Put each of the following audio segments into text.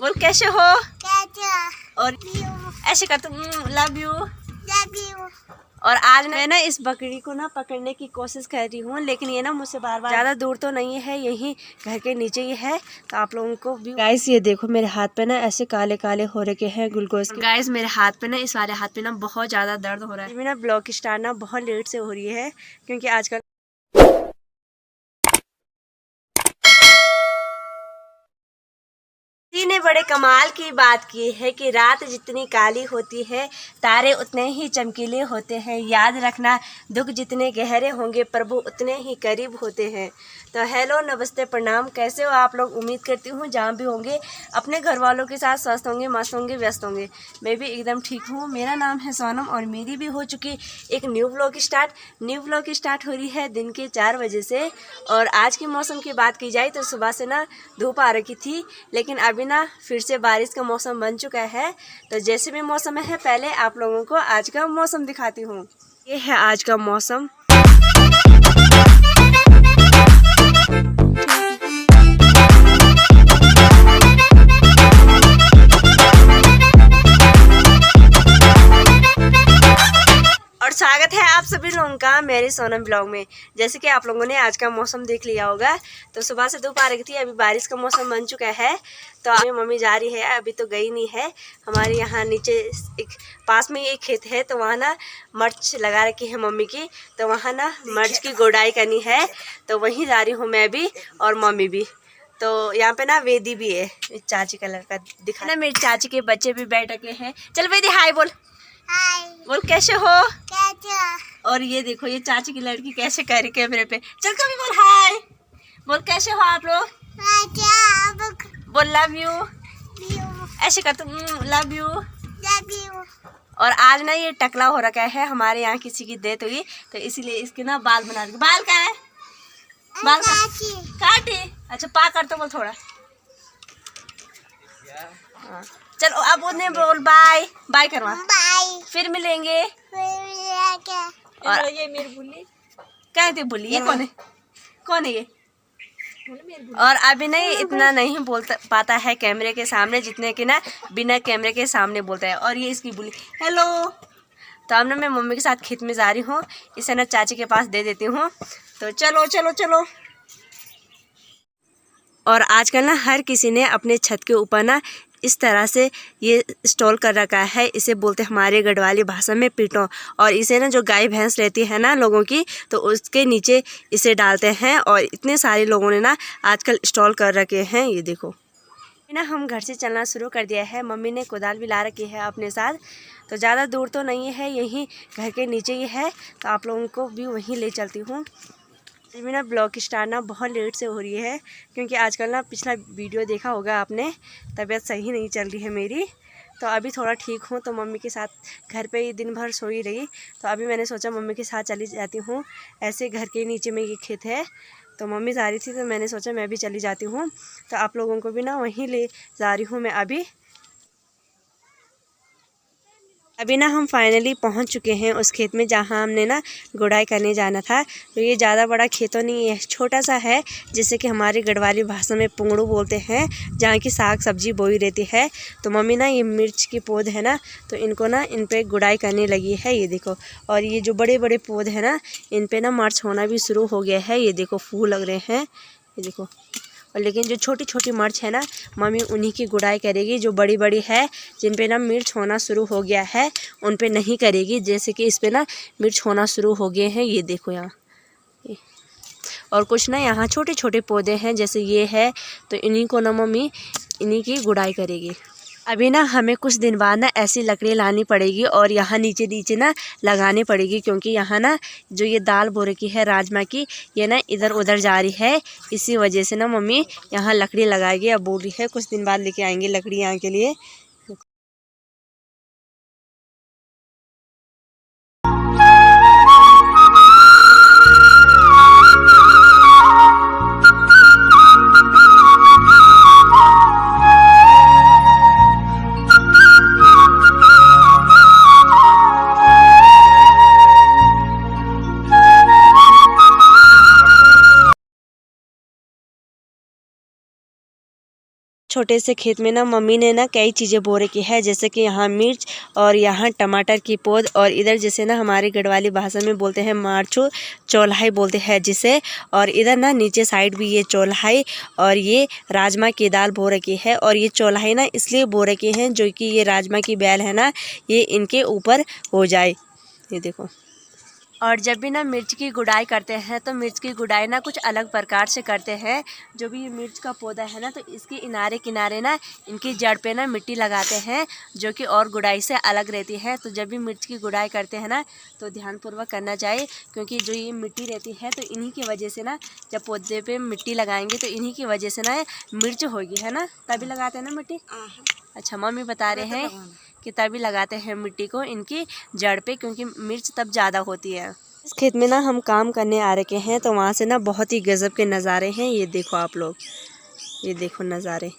बोल कैसे हो। और You. ऐसे कर तुम लव यू। Love you. और आज मैं ना इस बकरी को ना पकड़ने की कोशिश कर रही हूँ, लेकिन ये ना मुझसे बार बार, ज़्यादा दूर तो नहीं है, यही घर के नीचे ही है। तो आप लोगों को भी गाइस ये देखो मेरे हाथ पे ना ऐसे काले काले हो रखे हैं ग्लूकोज के। गाइस मेरे हाथ पे ना, इस वाले हाथ पे ना बहुत ज़्यादा दर्द हो रहा है। मेरा ब्लॉग स्टार्ट ना बहुत लेट से हो रही है, क्योंकि आजकल किसी ने बड़े कमाल की बात की है कि रात जितनी काली होती है तारे उतने ही चमकीले होते हैं। याद रखना, दुख जितने गहरे होंगे प्रभु उतने ही करीब होते हैं। तो हेलो नमस्ते प्रणाम, कैसे हो आप लोग। उम्मीद करती हूँ जहाँ भी होंगे अपने घर वालों के साथ स्वस्थ होंगे, मस्त होंगे, व्यस्त होंगे। मैं भी एकदम ठीक हूँ। मेरा नाम है सोनम और मेरी भी हो चुकी एक न्यू व्लॉग स्टार्ट हो रही है दिन के 4 बजे से। और आज के मौसम की बात की जाए तो सुबह से ना धूप आ रखी थी, लेकिन अभी ना फिर से बारिश का मौसम बन चुका है। तो जैसे भी मौसम है, पहले आप लोगों को आज का मौसम दिखाती हूँ। ये है आज का मौसम। और स्वागत है आप सभी लोगों का मेरे सोनम ब्लॉग में। जैसे कि आप लोगों ने आज का मौसम देख लिया होगा, तो सुबह से धूप आ रही थी, अभी बारिश का मौसम बन चुका है। तो अभी मम्मी जा रही है, अभी तो गई नहीं है। हमारे यहाँ नीचे एक पास में एक खेत है, तो वहाँ ना मिर्च लगा रखी है मम्मी की, तो वहाँ ना मिर्च की गुड़ाई करनी है। तो वहीं जा रही हूँ मैं भी और मम्मी भी। तो यहाँ पे ना वेदी भी है, चाची का लड़का दिखा ना, मेरी चाची के बच्चे भी बैठ रखे हैं। चल वेदी हाय बोल। Hi. बोल कैसे हो। Catcher. और ये देखो ये चाची की लड़की कैसे कर रही कैमरे पे। चल कभी बोल हाय। बोल कैसे हो आप लोग। Catcher. बोल लव यू। You. ऐसे कर तुम लव यू। Love you. और आज ना ये टकला हो रखा है, हमारे यहाँ किसी की डेथ हुई, तो इसीलिए इसके ना बाल बना रखे। बाल का है, बाल काटे। अच्छा पा कर तो बोल थोड़ा। हाँ। चलो अब उन्हें बोल बाय बाय करवा, Bye. फिर मिलेंगे। और ये मेरी बुल्ली कहते बुल्ली, ये कौन है ये। और अभी नहीं इतना नहीं बोल पाता है कैमरे के सामने, जितने कि ना बिना कैमरे के सामने बोलता है। और ये इसकी बुल्ली हेलो। तो अब ना मैं मम्मी के साथ खेत में जा रही हूँ, इसे ना चाची के पास दे देती हूँ। तो चलो चलो चलो। और आजकल ना हर किसी ने अपने छत के ऊपर ना इस तरह से ये स्टॉल कर रखा है। इसे बोलते हैं हमारे गढ़वाली भाषा में पीटों। और इसे ना जो गाय भैंस रहती है ना लोगों की, तो उसके नीचे इसे डालते हैं। और इतने सारे लोगों ने ना आजकल स्टॉल कर रखे हैं। ये देखो ना हम घर से चलना शुरू कर दिया है। मम्मी ने कुदाल भी ला रखी है अपने साथ। तो ज़्यादा दूर तो नहीं है, यहीं घर के नीचे ही है, तो आप लोगों को भी वहीं ले चलती हूँ। मेरा ब्लॉग स्टार्ट ना बहुत लेट से हो रही है, क्योंकि आजकल ना पिछला वीडियो देखा होगा आपने, तबीयत सही नहीं चल रही है मेरी। तो अभी थोड़ा ठीक हूँ, तो मम्मी के साथ घर पे ही दिन भर सोई रही। तो अभी मैंने सोचा मम्मी के साथ चली जाती हूँ। ऐसे घर के नीचे में ये खेत है, तो मम्मी जा रही थी, तो मैंने सोचा मैं भी चली जाती हूँ। तो आप लोगों को भी ना वहीं ले जा रही हूँ मैं अभी ना हम फाइनली पहुंच चुके हैं उस खेत में जहां हमने ना गुड़ाई करने जाना था। तो ये ज़्यादा बड़ा खेत तो नहीं है, छोटा सा है, जिसे कि हमारी गढ़वाली भाषा में पुंगड़ू बोलते हैं, जहाँ की साग सब्जी बोई रहती है। तो मम्मी ना ये मिर्च के पौध है ना, तो इनको ना इन पे गुड़ाई करने लगी है। ये देखो, और ये जो बड़े बड़े पौध है ना, इन पे ना मर्च होना भी शुरू हो गया है। ये देखो फूल लग रहे हैं, ये देखो। और लेकिन जो छोटी छोटी मिर्च है ना, मम्मी उन्हीं की गुड़ाई करेगी। जो बड़ी बड़ी है, जिन पे ना मिर्च होना शुरू हो गया है, उन पे नहीं करेगी। जैसे कि इस पे ना मिर्च होना शुरू हो गए हैं, ये देखो यहाँ। और कुछ ना यहाँ छोटे छोटे पौधे हैं, जैसे ये है, तो इन्हीं को ना मम्मी इन्हीं की गुड़ाई करेगी। अभी ना हमें कुछ दिन बाद ना ऐसी लकड़ी लानी पड़ेगी और यहाँ नीचे नीचे ना लगानी पड़ेगी, क्योंकि यहाँ ना जो ये दाल बो रखी है राजमा की, ये ना इधर उधर जा रही है। इसी वजह से ना मम्मी यहाँ लकड़ी लगाएगी। अब बोल रही है कुछ दिन बाद लेके आएंगे लकड़ी यहाँ के लिए। छोटे से खेत में ना मम्मी ने ना कई चीज़ें बो रखी है, जैसे कि यहाँ मिर्च और यहाँ टमाटर की पौध, और इधर जैसे ना हमारी गढ़वाली भाषा में बोलते हैं मार्चो, चौलाई बोलते हैं जिसे। और इधर ना नीचे साइड भी ये चौलाई और ये राजमा की दाल बो रखी है। और ये चौलाई ना इसलिए बो रखी हैं जो कि ये राजमा की बैल है ना ये इनके ऊपर हो जाए। ये देखो। और जब भी ना मिर्च की गुड़ाई करते हैं तो मिर्च की गुड़ाई ना कुछ अलग प्रकार से करते हैं। जो भी मिर्च का पौधा है ना तो इसके किनारे किनारे ना इनकी जड़ पे ना मिट्टी लगाते हैं, जो कि और गुड़ाई से अलग रहती है। तो जब भी मिर्च की गुड़ाई करते हैं ना तो ध्यानपूर्वक करना चाहिए, क्योंकि जो ये मिट्टी रहती है तो इन्हीं की वजह से ना जब पौधे पे मिट्टी लगाएंगे तो इन्हीं की वजह से ना मिर्च होगी, है ना। तभी लगाते हैं ना मिट्टी। अच्छा, मम्मी बता रहे हैं कि तभी लगाते हैं मिट्टी को इनकी जड़ पे, क्योंकि मिर्च तब ज़्यादा होती है। इस खेत में ना हम काम करने आ रखे हैं तो वहाँ से ना बहुत ही गज़ब के नज़ारे हैं। ये देखो आप लोग, ये देखो नज़ारे।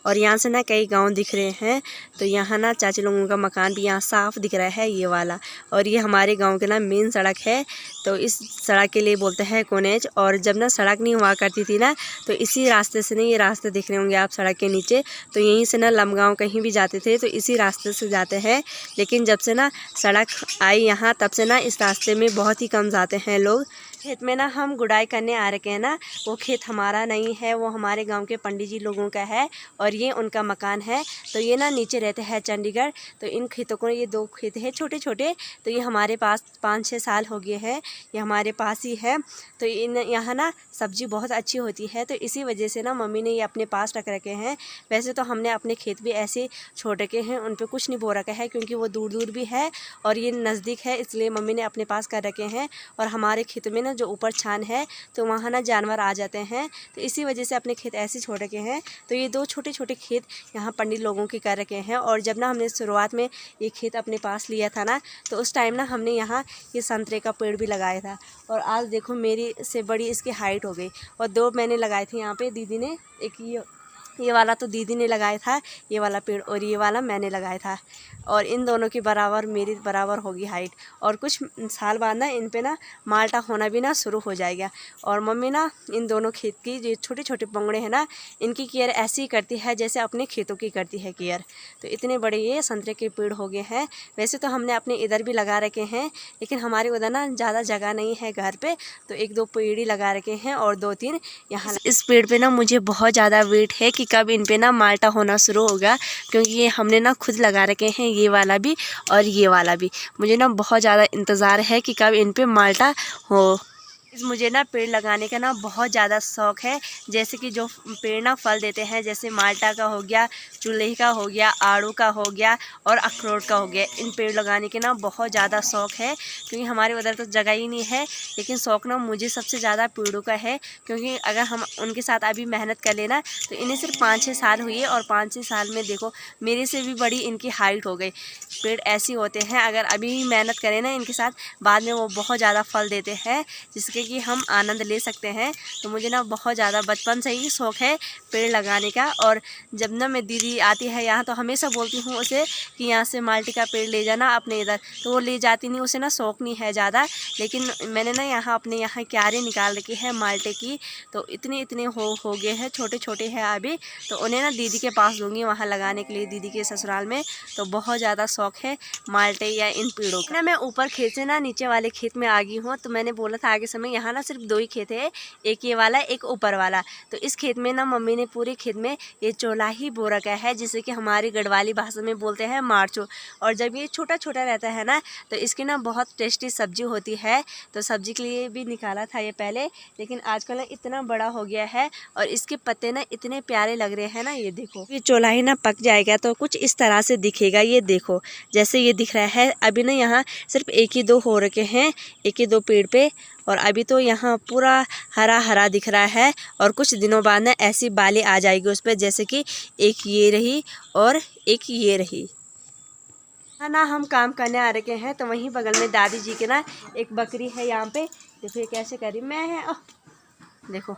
और यहाँ से ना कई गांव दिख रहे हैं। तो यहाँ ना चाची लोगों का मकान भी यहाँ साफ दिख रहा है, ये वाला। और ये हमारे गांव के ना मेन सड़क है, तो इस सड़क के लिए बोलते हैं कोनेज। और जब ना सड़क नहीं हुआ करती थी ना तो इसी रास्ते से ना, ये रास्ते दिख रहे होंगे आप सड़क के नीचे, तो यहीं से ना लमगांव कहीं भी जाते थे तो इसी रास्ते से जाते हैं। लेकिन जब से ना सड़क आई यहाँ तब से ना इस रास्ते में बहुत ही कम जाते हैं लोग। खेत में ना हम गुड़ाई करने आ रखे हैं ना, वो खेत हमारा नहीं है, वो हमारे गांव के पंडित जी लोगों का है और ये उनका मकान है। तो ये ना नीचे रहते हैं चंडीगढ़। तो इन खेतों को, ये 2 खेत हैं छोटे छोटे, तो ये हमारे पास 5-6 साल हो गए हैं, ये हमारे पास ही है। तो इन यहाँ ना सब्ज़ी बहुत अच्छी होती है, तो इसी वजह से ना मम्मी ने ये अपने पास रख रखे हैं। वैसे तो हमने अपने खेत भी ऐसे छोड़ रखे हैं, उन पर कुछ नहीं बो रखा है, क्योंकि वो दूर दूर भी है और ये नज़दीक है, इसलिए मम्मी ने अपने पास कर रखे हैं। और हमारे खेत में ना जो ऊपर छान है तो वहाँ ना जानवर आ जाते हैं, तो इसी वजह से अपने खेत ऐसे छोड़ रखे हैं। तो ये 2 छोटे छोटे खेत यहाँ पंडित लोगों के कर रखे हैं। और जब ना हमने शुरुआत में ये खेत अपने पास लिया था ना तो उस टाइम ना हमने यहाँ ये संतरे का पेड़ भी लगाया था। और आज देखो मेरी से बड़ी इसकी हाइट हो गई। और 2 मैंने लगाए थे यहाँ पे, दीदी ने, एक ये वाला तो दीदी ने लगाया था ये वाला पेड़, और ये वाला मैंने लगाया था। और इन दोनों की बराबर मेरी बराबर होगी हाइट। और कुछ साल बाद ना इन पे ना माल्टा होना भी ना शुरू हो जाएगा। और मम्मी ना इन दोनों खेत की जो छोटे छोटे पंगड़े हैं ना इनकी केयर ऐसी ही करती है जैसे अपने खेतों की करती है केयर। तो इतने बड़े ये संतरे के पेड़ हो गए हैं। वैसे तो हमने अपने इधर भी लगा रखे हैं, लेकिन हमारे उधर ना ज़्यादा जगह नहीं है घर पे, तो 1-2 पेड़ ही लगा रखे हैं और 2-3 यहाँ। इस पेड़ पे ना मुझे बहुत ज़्यादा वेट है कि कब इन पे ना माल्टा होना शुरू होगा, क्योंकि ये हमने ना खुद लगा रखे हैं, ये वाला भी और ये वाला भी। मुझे ना बहुत ज़्यादा इंतज़ार है कि कब इन पे माल्टा हो। मुझे ना पेड़ लगाने का ना बहुत ज़्यादा शौक़ है। जैसे कि जो पेड़ ना फल देते हैं, जैसे माल्टा का हो गया, चुल्ही का हो गया, आड़ू का हो गया और अखरोट का हो गया, इन पेड़ लगाने के ना बहुत ज़्यादा शौक़ है। क्योंकि हमारे उधर तो जगह ही नहीं है, लेकिन शौक़ ना मुझे सबसे ज़्यादा पेड़ों का है। क्योंकि अगर हम उनके साथ अभी मेहनत कर लेना तो इन्हें सिर्फ 5-6 साल हुए और 5-6 साल में देखो मेरे से भी बड़ी इनकी हाइट हो गई। पेड़ ऐसे होते हैं, अगर अभी मेहनत करें ना इनके साथ, बाद में वो बहुत ज़्यादा फल देते हैं जिसके कि हम आनंद ले सकते हैं। तो मुझे ना बहुत ज़्यादा बचपन से ही शौक़ है पेड़ लगाने का। और जब ना मैं दीदी आती है यहाँ तो हमेशा बोलती हूँ उसे कि यहाँ से माल्टे का पेड़ ले जाना अपने इधर, तो वो ले जाती नहीं, उसे ना शौक़ नहीं है ज़्यादा। लेकिन मैंने ना यहाँ अपने यहाँ क्यारी निकाल रखी है माल्टे की, तो इतने हो गए हैं, छोटे छोटे हैं अभी। तो उन्हें ना दीदी के पास दूँगी वहाँ लगाने के लिए, दीदी के ससुराल में। तो बहुत ज़्यादा शौक़ है माल्टे या इन पेड़ों का। मैं ऊपर खेत से ना नीचे वाले खेत में आ गई हूँ। तो मैंने बोला था आगे समय यहाँ ना सिर्फ 2 ही खेत है, एक ये वाला एक ऊपर वाला। तो इस खेत में ना मम्मी ने पूरे खेत में ये चौलाई बो रखा है, जिसे कि हमारी गढ़वाली भाषा में बोलते हैं मार्चो। और जब ये छोटा छोटा रहता है ना तो इसकी ना बहुत टेस्टी सब्जी होती है। तो सब्जी के लिए भी निकाला था ये पहले, लेकिन आजकल ना इतना बड़ा हो गया है और इसके पत्ते ना इतने प्यारे लग रहे हैं ना। ये देखो, ये चौलाई ना पक जाएगा तो कुछ इस तरह से दिखेगा। ये देखो जैसे ये दिख रहा है। अभी ना यहाँ सिर्फ 1-2 हो रखे हैं, 1-2 पेड़ पे। और अभी तो यहाँ पूरा हरा हरा दिख रहा है। और कुछ दिनों बाद ना ऐसी बाली आ जाएगी उस पर, जैसे कि एक ये रही और एक ये रही। हाँ ना, हम काम करने आ रखे हैं तो वहीं बगल में दादी जी के ना एक बकरी है यहाँ पे। देखो ये कैसे करी मैं है, देखो,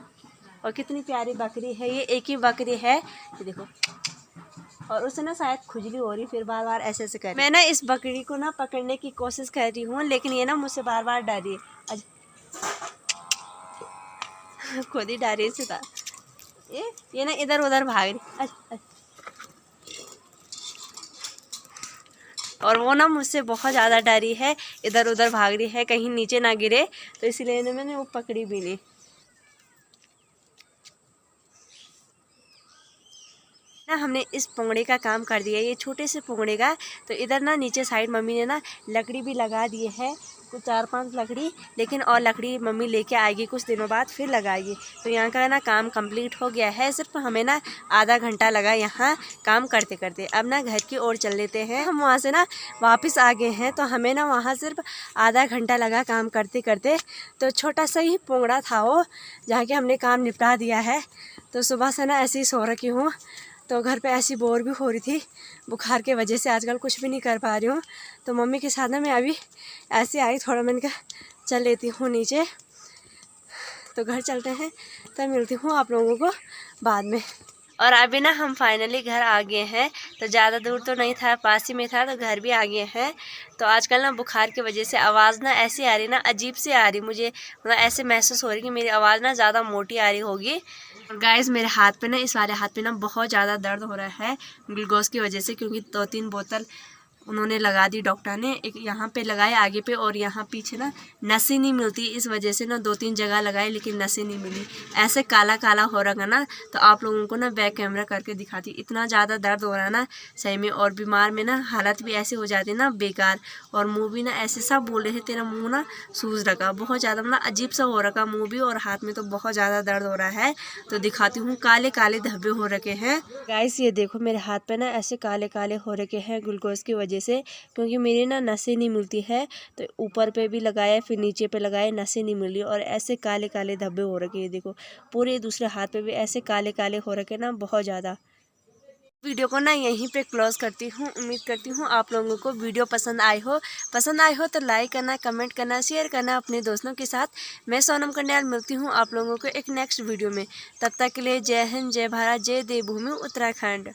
और कितनी प्यारी बकरी है ये। एक ही बकरी है, ये देखो। और उसे ना शायद खुजली हो रही, फिर बार बार ऐसे ऐसे कर। मैं ना इस बकरी को ना पकड़ने की कोशिश कर रही हूँ, लेकिन ये ना मुझसे बार बार डर रही है। खुद ही डर रही था। ये ना इधर उधर भाग रही। और वो ना मुझसे बहुत ज़्यादा डरी है, इधर उधर भाग रही है कहीं नीचे ना गिरे, तो इसलिए ना मैंने वो पकड़ी भी नहीं। ना हमने इस पोंगड़े का काम कर दिया, ये छोटे से पोंगड़े का। तो इधर ना नीचे साइड मम्मी ने ना लकड़ी भी लगा दी है, कुछ 4-5 लकड़ी, लेकिन और लकड़ी मम्मी लेके आएगी कुछ दिनों बाद, फिर लगाएगी। तो यहाँ का ना काम कंप्लीट हो गया है। सिर्फ हमें ना आधा घंटा लगा यहाँ काम करते करते। अब ना घर की ओर चल लेते हैं। हम वहाँ से ना वापस आ गए हैं, तो हमें ना वहाँ सिर्फ आधा घंटा लगा काम करते करते। तो छोटा सा ही पोंगड़ा था वो, जहाँ के हमने काम निपटा दिया है। तो सुबह से ना ऐसे ही सो रखी हूँ, तो घर पे ऐसी बोर भी हो रही थी बुखार के वजह से, आजकल कुछ भी नहीं कर पा रही हूँ। तो मम्मी के साथ ना मैं अभी ऐसे आई, थोड़ा मैंने कहा चल लेती हूँ नीचे। तो घर चलते हैं, तब मिलती हूँ आप लोगों को बाद में। और अभी ना हम फाइनली घर आ गए हैं। तो ज़्यादा दूर तो नहीं था, पास ही में था, तो घर भी आ गए हैं। तो आजकल ना बुखार की वजह से आवाज़ ना ऐसी आ रही ना, अजीब सी आ रही, मुझे मतलब ऐसे महसूस हो रही कि मेरी आवाज़ ना ज़्यादा मोटी आ रही होगी। और गाइस मेरे हाथ पे ना, इस वाले हाथ पे ना बहुत ज़्यादा दर्द हो रहा है ग्लूकोज की वजह से, क्योंकि 2-3 बोतल उन्होंने लगा दी डॉक्टर ने। एक यहाँ पे लगाए आगे पे, और यहाँ पीछे ना नसें नहीं मिलती, इस वजह से ना 2-3 जगह लगाए, लेकिन नसें नहीं मिली। ऐसे काला काला हो रहा है ना, तो आप लोगों को ना बैक कैमरा करके दिखाती, इतना ज़्यादा दर्द हो रहा है ना सही में। और बीमार में ना हालत भी ऐसे हो जाती है ना बेकार। और मुँह भी ना ऐसे सब बोल रहे थे तेरा मुँह ना सूज रखा, बहुत ज़्यादा मतलब अजीब सा हो रखा मुँह भी, और हाथ में तो बहुत ज़्यादा दर्द हो रहा है। तो दिखाती हूँ, काले काले धब्बे हो रखे हैं गाइस। ये देखो मेरे हाथ पे ना ऐसे काले काले हो रखे हैं ग्लूकोज की वजह से, क्योंकि मेरी ना नसें नहीं मिलती है। तो ऊपर पे भी लगाया, फिर नीचे पे लगाया, नसें नहीं मिली, और ऐसे काले काले धब्बे हो रखे। ये देखो पूरे दूसरे हाथ पे भी ऐसे काले काले हो रखे ना, बहुत ज़्यादा। वीडियो को ना यहीं पे क्लोज करती हूँ। उम्मीद करती हूँ आप लोगों को वीडियो पसंद आई हो तो लाइक करना, कमेंट करना, शेयर करना अपने दोस्तों के साथ। मैं सोनम कन्याल मिलती हूँ आप लोगों को एक नेक्स्ट वीडियो में। तब तक के लिए जय हिंद, जय भारत, जय देवभूमि उत्तराखंड।